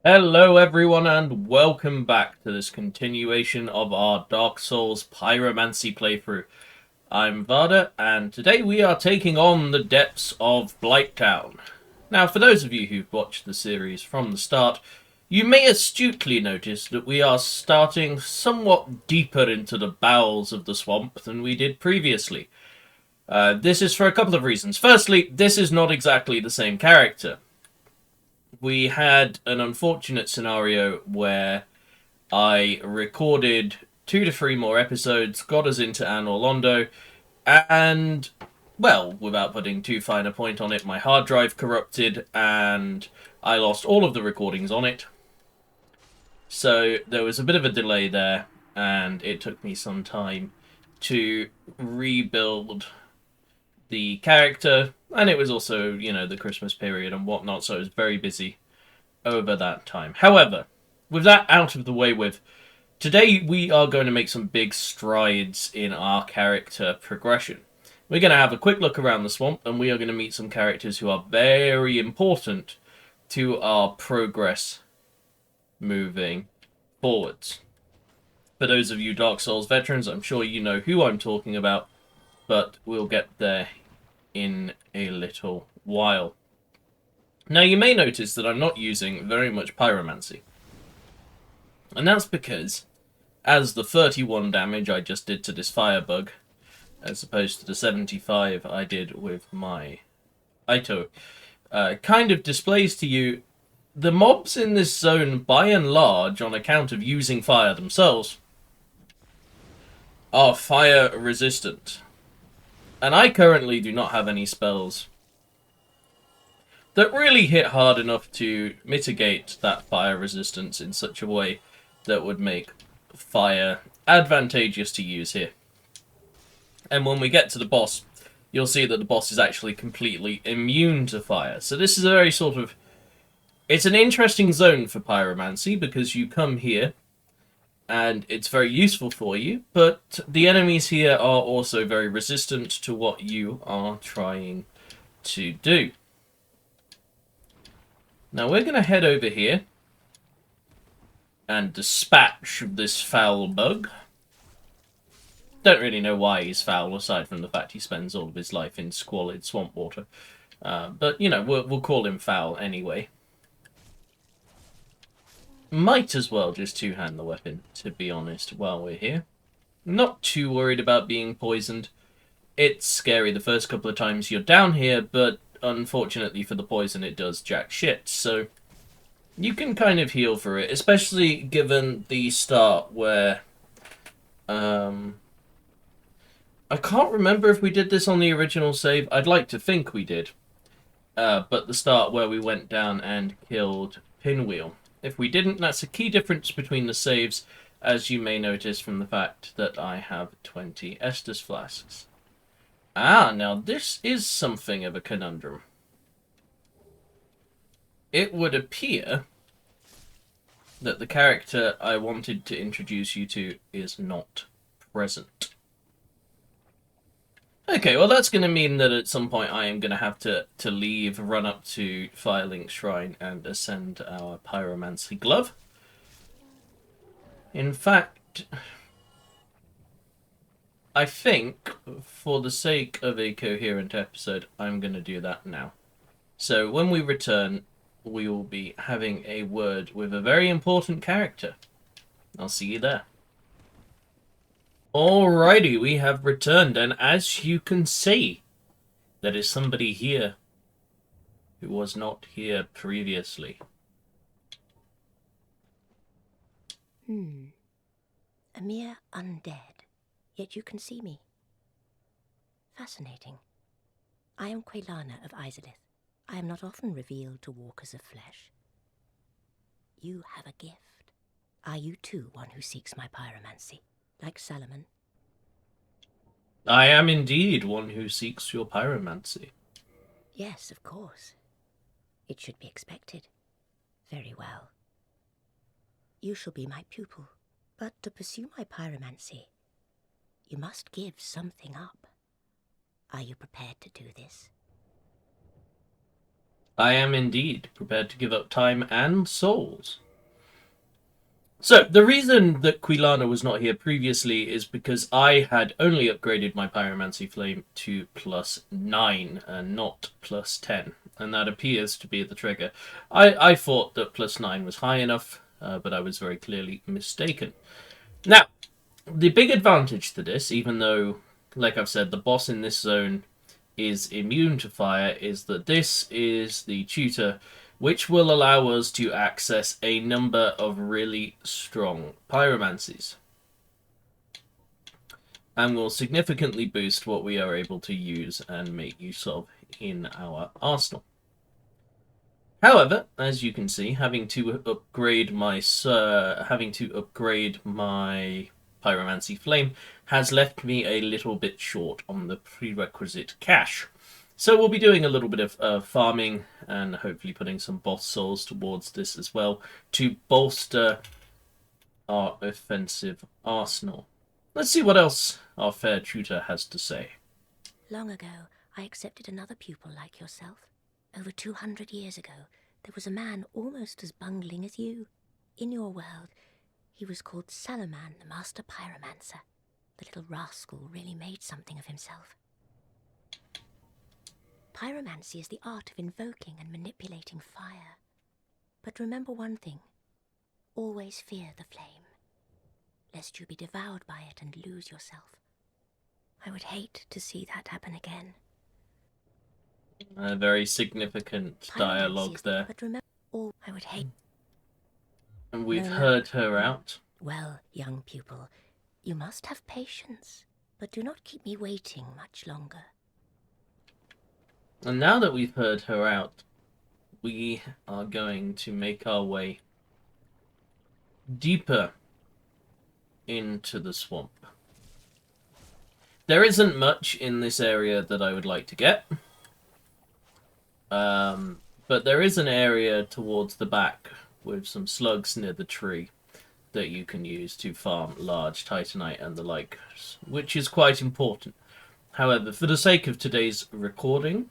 Hello, everyone, and welcome back to this continuation of our Dark Souls Pyromancy playthrough. I'm Vada, and today we are taking on the depths of Blighttown. Now, for those of you who've watched the series from the start, you may astutely notice that we are starting somewhat deeper into the bowels of the swamp than we did previously. This is for a couple of reasons. Firstly, this is not exactly the same character. We had an unfortunate scenario where I recorded 2 to 3 more episodes, got us into Anor Londo, and, well, without putting too fine a point on it, my hard drive corrupted and I lost all of the recordings on it. So there was a bit of a delay there, and it took me some time to rebuild the character, and it was also, the Christmas period and whatnot, so I was very busy over that time. However, with that out of the way with, today we are going to make some big strides in our character progression. We're going to have a quick look around the swamp, and we are going to meet some characters who are very important to our progress moving forwards. For those of you Dark Souls veterans, I'm sure you know who I'm talking about, but we'll get there in a little while. Now, you may notice that I'm not using very much pyromancy. And that's because, as the 31 damage I just did to this firebug, as opposed to the 75 I did with my Ito, kind of displays to you, the mobs in this zone, by and large, on account of using fire themselves, are fire resistant. And I currently do not have any spells that really hit hard enough to mitigate that fire resistance in such a way that would make fire advantageous to use here. And when we get to the boss, you'll see that the boss is actually completely immune to fire. So this is a very sort of... It's an interesting zone for pyromancy, because you come here, and it's very useful for you, but the enemies here are also very resistant to what you are trying to do. Now we're going to head over here and dispatch this foul bug. Don't really know why he's foul, aside from the fact he spends all of his life in squalid swamp water. But, we'll call him foul anyway. Might as well just two-hand the weapon, to be honest, while we're here. Not too worried about being poisoned. It's scary the first couple of times you're down here, but unfortunately for the poison, it does jack shit, so you can kind of heal for it, especially given the start where, I can't remember if we did this on the original save. I'd like to think we did. But the start where we went down and killed Pinwheel. If we didn't, that's a key difference between the saves, as you may notice from the fact that I have 20 Estus flasks. Ah, now this is something of a conundrum. It would appear that the character I wanted to introduce you to is not present. Okay, well that's going to mean that at some point I am going to have to leave, run up to Firelink's Shrine, and ascend our Pyromancy Glove. In fact, I think, for the sake of a coherent episode, I'm going to do that now. So when we return, we will be having a word with a very important character. I'll see you there. Alrighty, we have returned, and as you can see, there is somebody here who was not here previously. A mere undead, yet you can see me. Fascinating. I am Quelana of Izalith. I am not often revealed to walkers of flesh. You have a gift. Are you too one who seeks my pyromancy, like Solomon? I am indeed one who seeks your pyromancy. Yes, of course. It should be expected. Very well. You shall be my pupil, but to pursue my pyromancy, you must give something up. Are you prepared to do this? I am indeed prepared to give up time and souls. So, the reason that Quilana was not here previously is because I had only upgraded my Pyromancy Flame to +9 and not +10, and that appears to be the trigger. I thought that +9 was high enough, but I was very clearly mistaken. Now, the big advantage to this, even though, like I've said, the boss in this zone is immune to fire, is that this is the tutor which will allow us to access a number of really strong pyromancies and will significantly boost what we are able to use and make use of in our arsenal. However, as you can see, having to upgrade my pyromancy flame has left me a little bit short on the prerequisite cash. So we'll be doing a little bit of farming and hopefully putting some boss souls towards this as well to bolster our offensive arsenal. Let's see what else our fair tutor has to say. Long ago, I accepted another pupil like yourself. Over 200 years ago, there was a man almost as bungling as you. In your world, he was called Salaman, the Master Pyromancer. The little rascal really made something of himself. Pyromancy is the art of invoking and manipulating fire. But remember one thing. Always fear the flame, lest you be devoured by it and lose yourself. I would hate to see that happen again. A very significant dialogue there. But remember, I would hate. And we've heard her out. Well, young pupil, you must have patience, but do not keep me waiting much longer. And now that we've heard her out, we are going to make our way deeper into the swamp. There isn't much in this area that I would like to get. But there is an area towards the back with some slugs near the tree that you can use to farm large titanite and the like, which is quite important. However, for the sake of today's recording,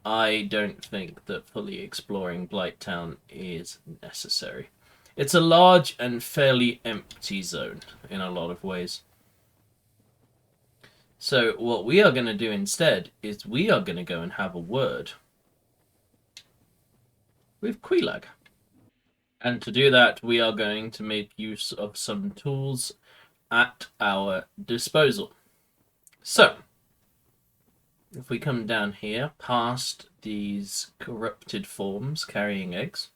I don't think that fully exploring Blighttown is necessary. It's a large and fairly empty zone in a lot of ways. So what we are going to do instead is we are going to go and have a word with Quelaag. And to do that, we are going to make use of some tools at our disposal. So, if we come down here, past these corrupted forms carrying eggs,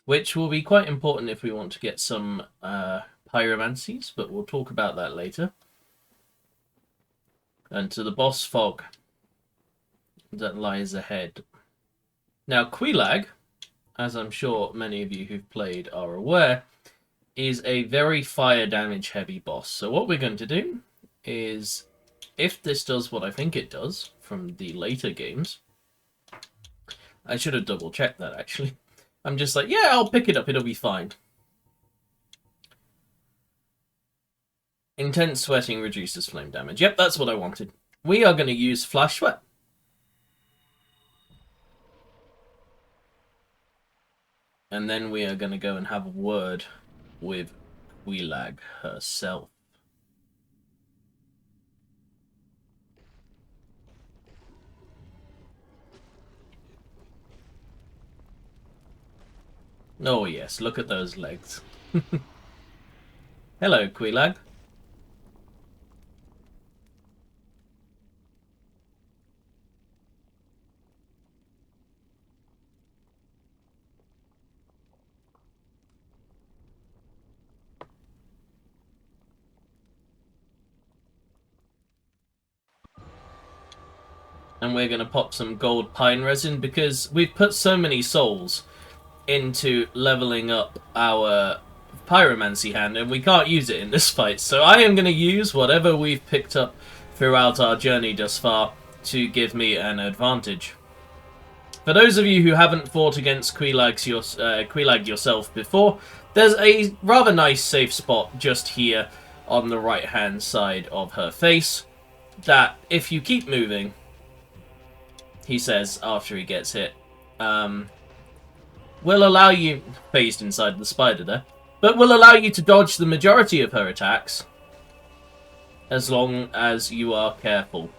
which will be quite important if we want to get some pyromancies, but we'll talk about that later. And to the boss fog that lies ahead. Now, Quelaag, as I'm sure many of you who've played are aware, is a very fire damage heavy boss. So what we're going to do is, if this does what I think it does from the later games, I should have double checked that actually. I'm just like, yeah, I'll pick it up, it'll be fine. Intense sweating reduces flame damage. Yep, that's what I wanted. We are going to use Flash Sweat. And then we are going to go and have a word with Quelaag herself. Oh yes, look at those legs. Hello, Quelaag. And we're going to pop some gold pine resin because we've put so many souls into leveling up our pyromancy hand and we can't use it in this fight. So I am going to use whatever we've picked up throughout our journey thus far to give me an advantage. For those of you who haven't fought against Quelaag yourself before, there's a rather nice safe spot just here on the right hand side of her face that if you keep moving, he says after he gets hit, will allow you, phased inside the spider there, but will allow you to dodge the majority of her attacks as long as you are careful.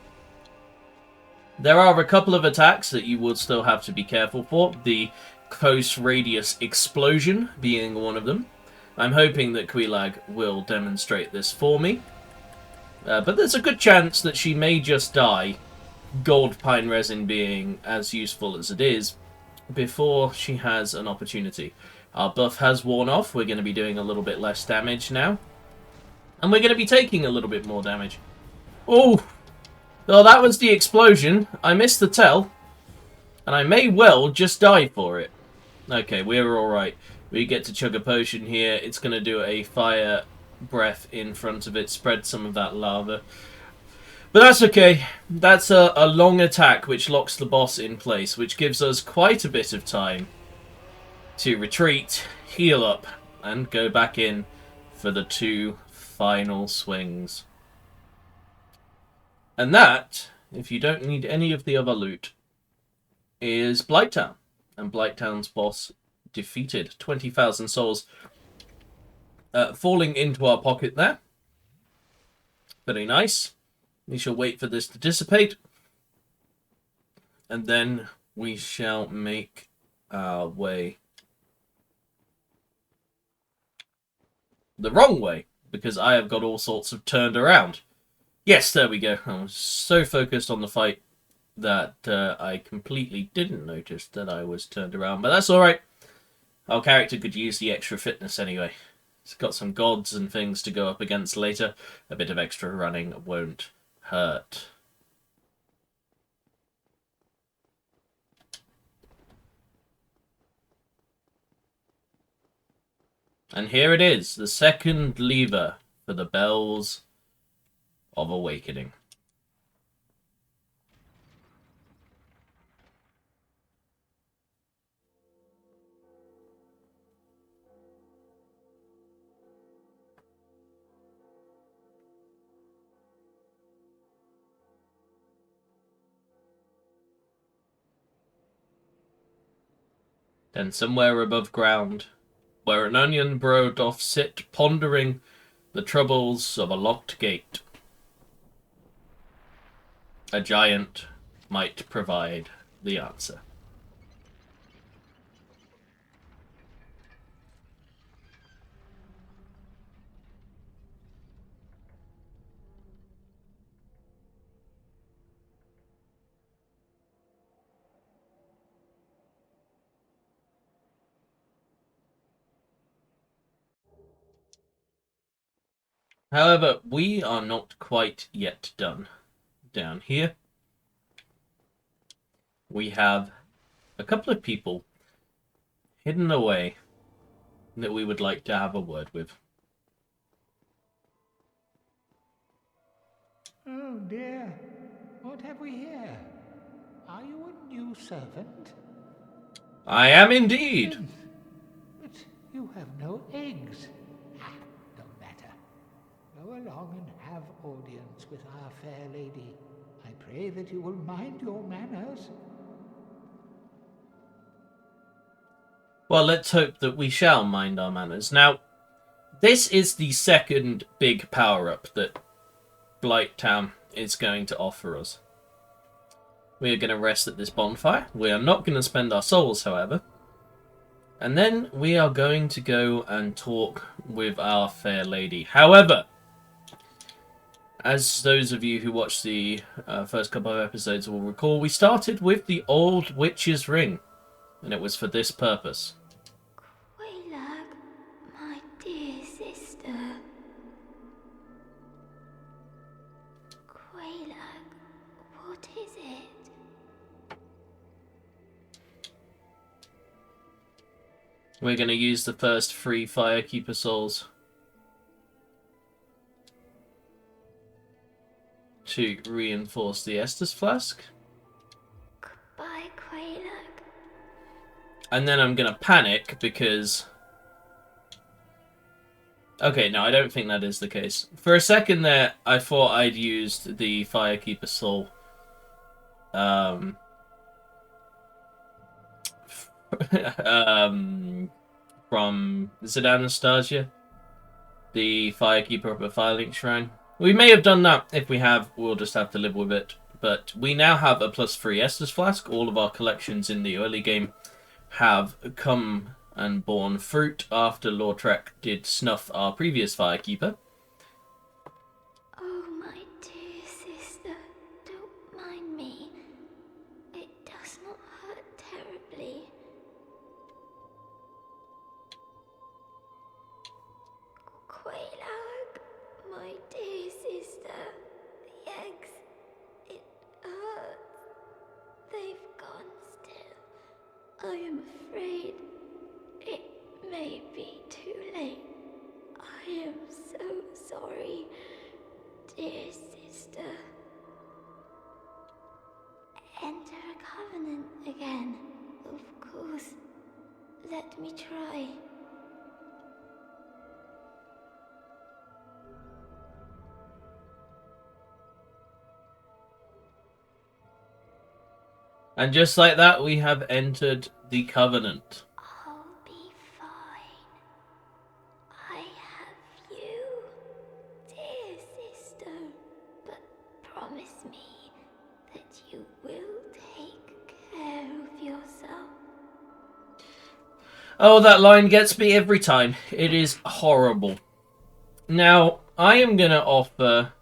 There are a couple of attacks that you would still have to be careful for, the close radius explosion being one of them. I'm hoping that Quelaag will demonstrate this for me. But there's a good chance that she may just die, gold pine resin being as useful as it is, before she has an opportunity. Our buff has worn off. We're going to be doing a little bit less damage now. And we're going to be taking a little bit more damage. Oh! Well, that was the explosion. I missed the tell. And I may well just die for it. Okay, we're alright. We get to chug a potion here. It's going to do a fire breath in front of it, spread some of that lava. But that's okay. That's a long attack which locks the boss in place, which gives us quite a bit of time to retreat, heal up, and go back in for the 2 final swings. And that, if you don't need any of the other loot, is Blighttown. And Blighttown's boss defeated. 20,000 souls falling into our pocket there. Very nice. We shall wait for this to dissipate. And then we shall make our way the wrong way, because I have got all sorts of turned around. Yes, there we go. I was so focused on the fight that I completely didn't notice that I was turned around. But that's alright. Our character could use the extra fitness anyway. It's got some gods and things to go up against later. A bit of extra running won't hurt. And here it is, the second lever for the Bells of Awakening. Then somewhere above ground, where an onion bro doth sit pondering the troubles of a locked gate, a giant might provide the answer. However, we are not quite yet done. Down here, we have a couple of people hidden away that we would like to have a word with. Oh dear, what have we here? Are you a new servant? I am indeed. Yes, but you have no eggs. Ah, no matter. Go along and have audience with our fair lady. I pray that you will mind your manners. Well, let's hope that we shall mind our manners. Now, this is the second big power-up that Blighttown is going to offer us. We are going to rest at this bonfire. We are not going to spend our souls, however. And then we are going to go and talk with our fair lady. However, as those of you who watched the first couple of episodes will recall, we started with the old witch's ring. And it was for this purpose. Quelaag, my dear sister. Quelaag, what is it? We're going to use the first 3 Firekeeper souls to reinforce the Estus Flask. Goodbye, Quelaag. And then I'm going to panic because... Okay, no, I don't think that is the case. For a second there, I thought I'd used the Firekeeper soul from, is it Anastasia? The Firekeeper of the Firelink Shrine. We may have done that. If we have, we'll just have to live with it. But we now have a +3 Estus Flask. All of our collections in the early game have come and borne fruit after Lautrec did snuff our previous Firekeeper. Oh, my dear sister, don't mind me. It does not hurt terribly. Quaylag, my dear sister, the eggs, it hurts. They've gone still. I am afraid it may be too late. I am so sorry, dear sister. Enter a covenant again. Of course. Let me try. And just like that, we have entered the Covenant. I'll be fine. I have you, dear sister. But promise me that you will take care of yourself. Oh, that line gets me every time. It is horrible. Now, I am going to offer...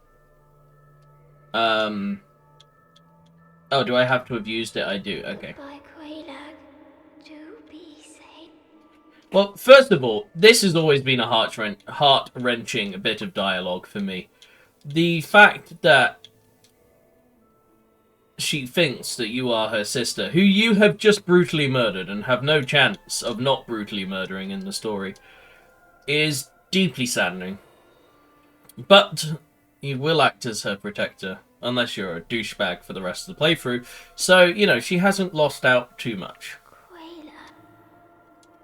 Oh, do I have to have used it? I do. Okay. Goodbye, Quaylag. Do be safe. Well, first of all, this has always been a heart-wrenching bit of dialogue for me. The fact that she thinks that you are her sister, who you have just brutally murdered and have no chance of not brutally murdering in the story, is deeply saddening. But you will act as her protector, unless you're a douchebag for the rest of the playthrough. So, you know, she hasn't lost out too much. Quaylag.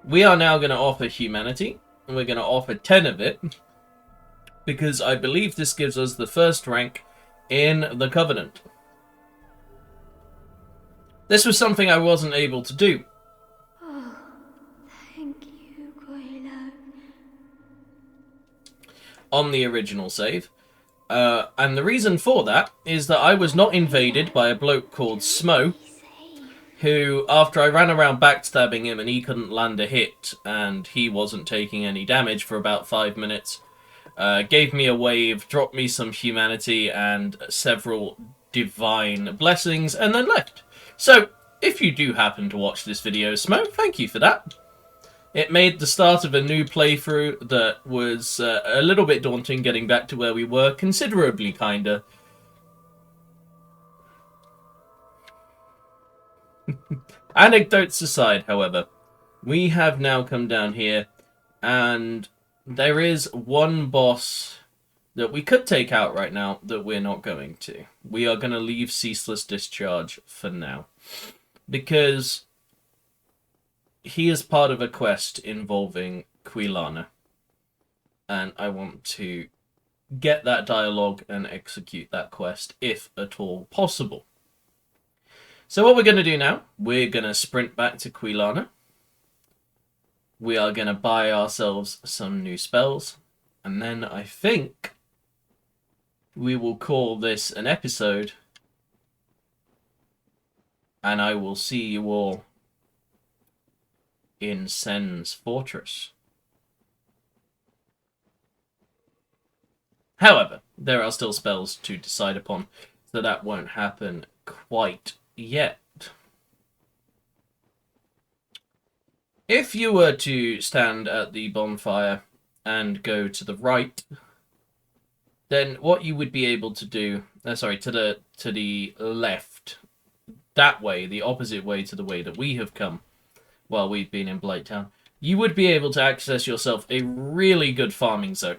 We are now going to offer humanity, and we're going to offer 10 of it, because I believe this gives us the first rank in the Covenant. This was something I wasn't able to do. Oh, thank you, Quaylag. On the original save. And the reason for that is that I was not invaded by a bloke called Smo, Be safe. who, after I ran around backstabbing him and he couldn't land a hit, and he wasn't taking any damage for about 5 minutes, gave me a wave, dropped me some humanity and several divine blessings, and then left. So, if you do happen to watch this video, Smo, thank you for that. It made the start of a new playthrough that was a little bit daunting, getting back to where we were, considerably kinder. Anecdotes aside, however, we have now come down here, and there is one boss that we could take out right now that we're not going to. We are going to leave Ceaseless Discharge for now, because he is part of a quest involving Quilana, and I want to get that dialogue and execute that quest, if at all possible. So what we're going to do now, we're going to sprint back to Quilana. We are going to buy ourselves some new spells, and then I think we will call this an episode, and I will see you all in Sen's Fortress. However, there are still spells to decide upon, so that won't happen quite yet. If you were to stand at the bonfire and go to the right, then what you would be able to do, to the left, that way, the opposite way to the way that we have come while we've been in Blighttown, you would be able to access yourself a really good farming zone,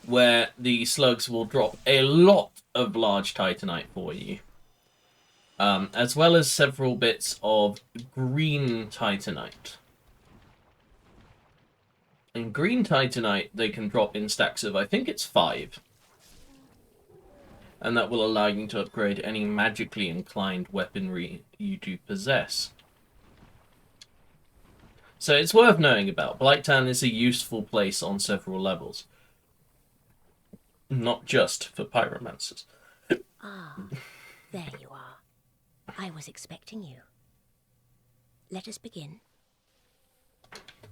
where the slugs will drop a lot of large titanite for you, as well as several bits of green titanite. And green titanite they can drop in stacks of, I think it's 5. And that will allow you to upgrade any magically inclined weaponry you do possess. So it's worth knowing about. Blighttown is a useful place on several levels. Not just for pyromancers. Ah, there you are. I was expecting you. Let us begin.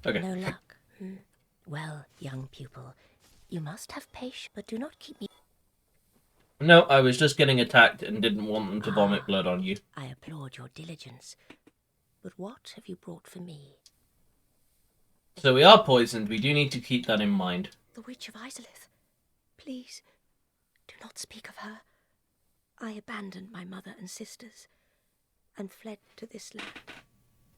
Okay. No luck. Well, young pupil, you must have patience, but do not keep me... No, I was just getting attacked and didn't want them to vomit blood on you. I applaud your diligence. But what have you brought for me? So we are poisoned. We do need to keep that in mind. The Witch of Isolith. Please, do not speak of her. I abandoned my mother and sisters and fled to this land.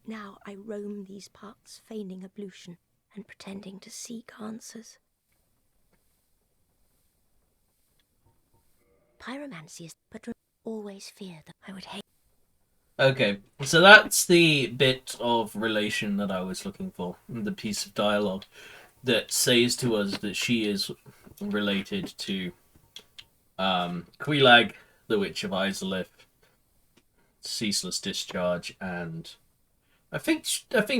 Now I roam these parts, feigning ablution and pretending to seek answers. Pyromancy is, but always fear that I would hate. Okay, so that's the bit of relation that I was looking for. The piece of dialogue that says to us that she is related to Quelaag, the Witch of Isolith, Ceaseless Discharge, and I think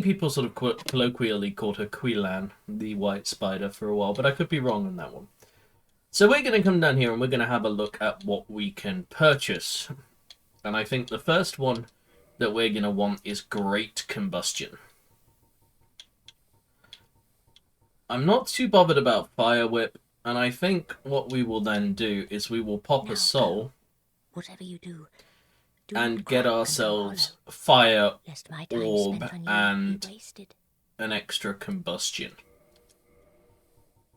people sort of colloquially called her Quelan, the White Spider, for a while, but I could be wrong on that one. So we're going to come down here and we're going to have a look at what we can purchase. And I think the first one that we're going to want is Great Combustion. I'm not too bothered about Fire Whip, and I think what we will then do is we will pop Now a soul whatever you do and not get crack and ourselves hollow, Fire lest my time Orb spent on you and be wasted. an extra Combustion.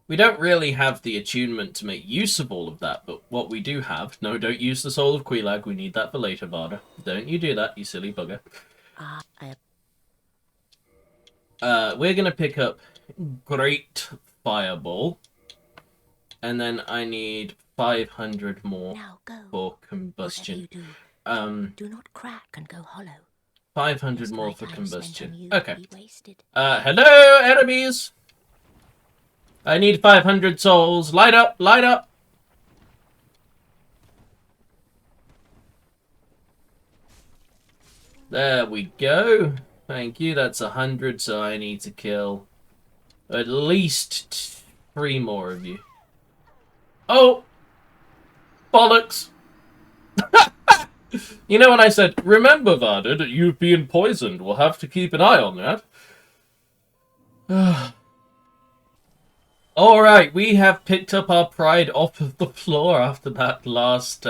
We don't really have the attunement to make use of all of that, but what we do have... No, don't use the Soul of Quelaag. We need that for later, Varda. Don't you do that, you silly bugger. We're going to pick up Great Fireball. And then I need 500 more Now go. for Combustion. Whatever you do not crack and go hollow. 500 lest more my for time spent Combustion. on you Okay. be wasted. Hello, enemies! I need 500 souls. Light up! Light up! There we go. Thank you. That's 100, so I need to kill at least 3 more of you. Oh! Bollocks! You know when I said, remember, Varda, that you've been poisoned. We'll have to keep an eye on that. Alright, we have picked up our pride off of the floor after that last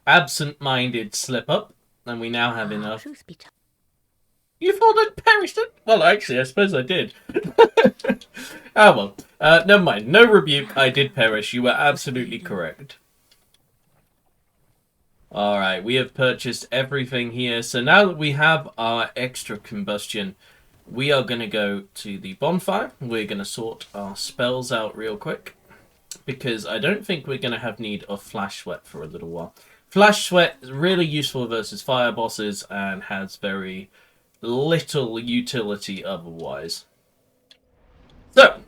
absent-minded slip-up. And we now have enough. Truth be told, You thought I'd perished it? Well, actually, I suppose I did. Oh, well. Never mind. No rebuke. I did perish. You were absolutely correct. Alright, we have purchased everything here. So now that we have our extra combustion, we are going to go to the bonfire. We're going to sort our spells out real quick, because I don't think we're going to have need of Flash Sweat for a little while. Flash Sweat is really useful versus fire bosses and has very little utility otherwise. So,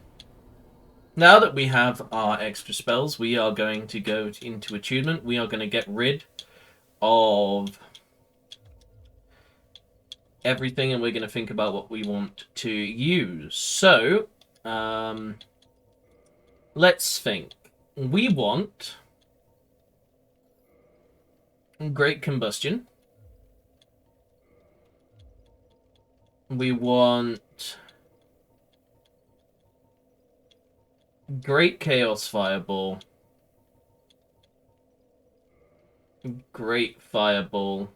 now that we have our extra spells, we are going to go into attunement. We are going to get rid of everything, and we're going to think about what we want to use. So, let's think. We want Great Combustion. We want Great Chaos Fireball. Great Fireball.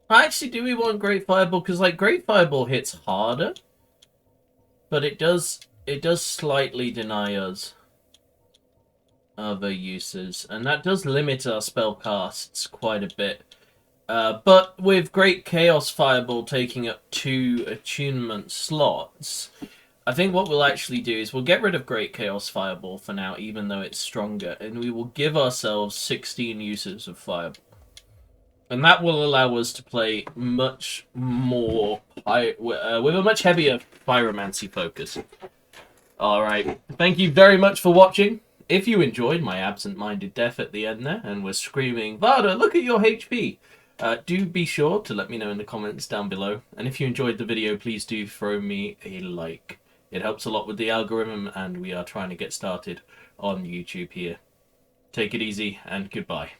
Actually, do we want Great Fireball? Because, like, Great Fireball hits harder, but it does slightly deny us other uses, and that does limit our spell casts quite a bit. But with Great Chaos Fireball taking up 2 attunement slots, I think what we'll actually do is we'll get rid of Great Chaos Fireball for now, even though it's stronger, and we will give ourselves 16 uses of Fireball. And that will allow us to play much more, with a much heavier Pyromancy focus. Alright, thank you very much for watching. If you enjoyed my absent-minded death at the end there, and was screaming, Varda, look at your HP! Do be sure to let me know in the comments down below. And if you enjoyed the video, please do throw me a like. It helps a lot with the algorithm, and we are trying to get started on YouTube here. Take it easy, and goodbye.